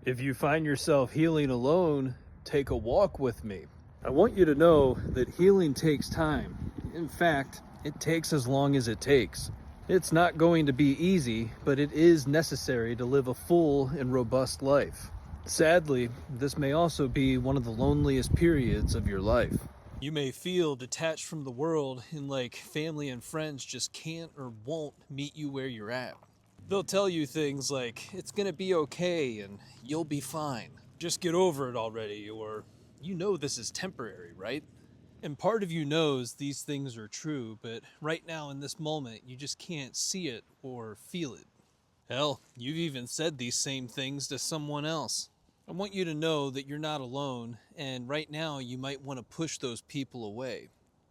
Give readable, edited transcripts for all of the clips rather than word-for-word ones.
If you find yourself healing alone, take a walk with me. I want you to know that healing takes time. In fact, it takes as long as it takes. It's not going to be easy, but it is necessary to live a full and robust life. Sadly, this may also be one of the loneliest periods of your life. You may feel detached from the world and like family and friends just can't or won't meet you where you're at. They'll tell you things like, it's gonna be okay and you'll be fine. Just get over it already, or you know this is temporary, right? And part of you knows these things are true, but right now in this moment, you just can't see it or feel it. Hell, you've even said these same things to someone else. I want you to know that you're not alone, and right now you might want to push those people away.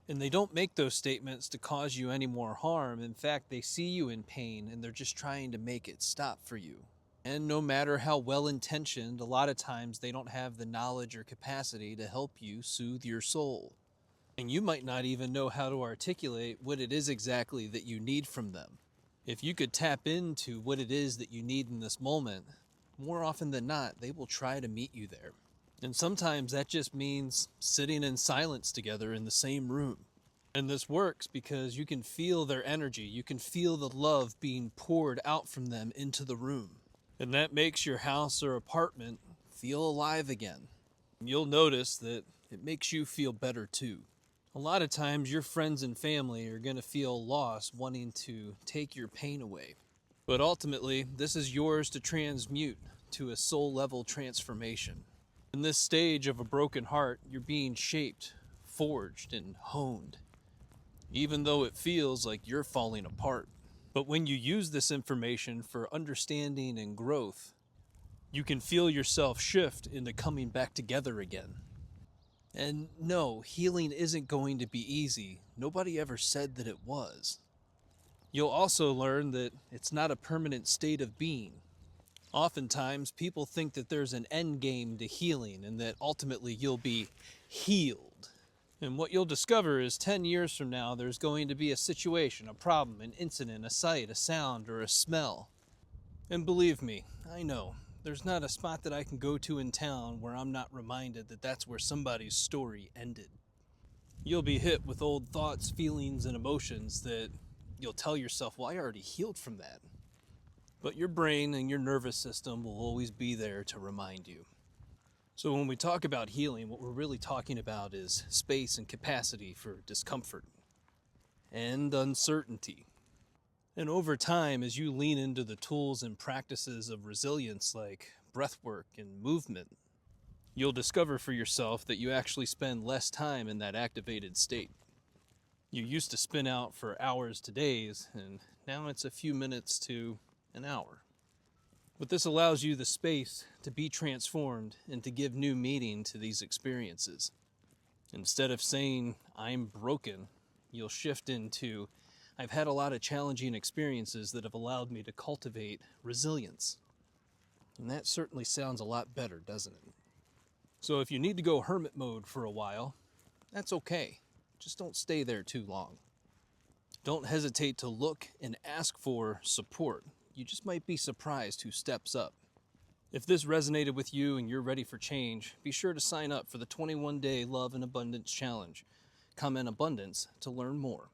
And they don't make those statements to cause you any more harm. In fact, they see you in pain and they're just trying to make it stop for you. And no matter how well intentioned, a lot of times they don't have the knowledge or capacity to help you soothe your soul. And you might not even know how to articulate what it is exactly that you need from them. If you could tap into what it is that you need in this moment, more often than not, they will try to meet you there. And sometimes that just means sitting in silence together in the same room. And this works because you can feel their energy. You can feel the love being poured out from them into the room. And that makes your house or apartment feel alive again. And you'll notice that it makes you feel better too. A lot of times your friends and family are going to feel lost wanting to take your pain away. But ultimately, this is yours to transmute to a soul level transformation. In this stage of a broken heart, you're being shaped, forged, and honed, even though it feels like you're falling apart. But when you use this information for understanding and growth, you can feel yourself shift into coming back together again. And no, healing isn't going to be easy. Nobody ever said that it was. You'll also learn that it's not a permanent state of being. Oftentimes, people think that there's an end game to healing and that ultimately you'll be healed. And what you'll discover is 10 years from now, there's going to be a situation, a problem, an incident, a sight, a sound, or a smell. And believe me, I know, there's not a spot that I can go to in town where I'm not reminded that that's where somebody's story ended. You'll be hit with old thoughts, feelings, and emotions that you'll tell yourself, well, I already healed from that. But your brain and your nervous system will always be there to remind you. So when we talk about healing, what we're really talking about is space and capacity for discomfort and uncertainty. And over time, as you lean into the tools and practices of resilience like breath work and movement, you'll discover for yourself that you actually spend less time in that activated state. You used to spin out for hours to days, and now it's a few minutes to an hour. But this allows you the space to be transformed and to give new meaning to these experiences. Instead of saying, I'm broken, you'll shift into, I've had a lot of challenging experiences that have allowed me to cultivate resilience. And that certainly sounds a lot better, doesn't it? So if you need to go hermit mode for a while, that's okay. Just don't stay there too long. Don't hesitate to look and ask for support. You just might be surprised who steps up. If this resonated with you and you're ready for change, be sure to sign up for the 21-day Love and Abundance Challenge. Come in abundance to learn more.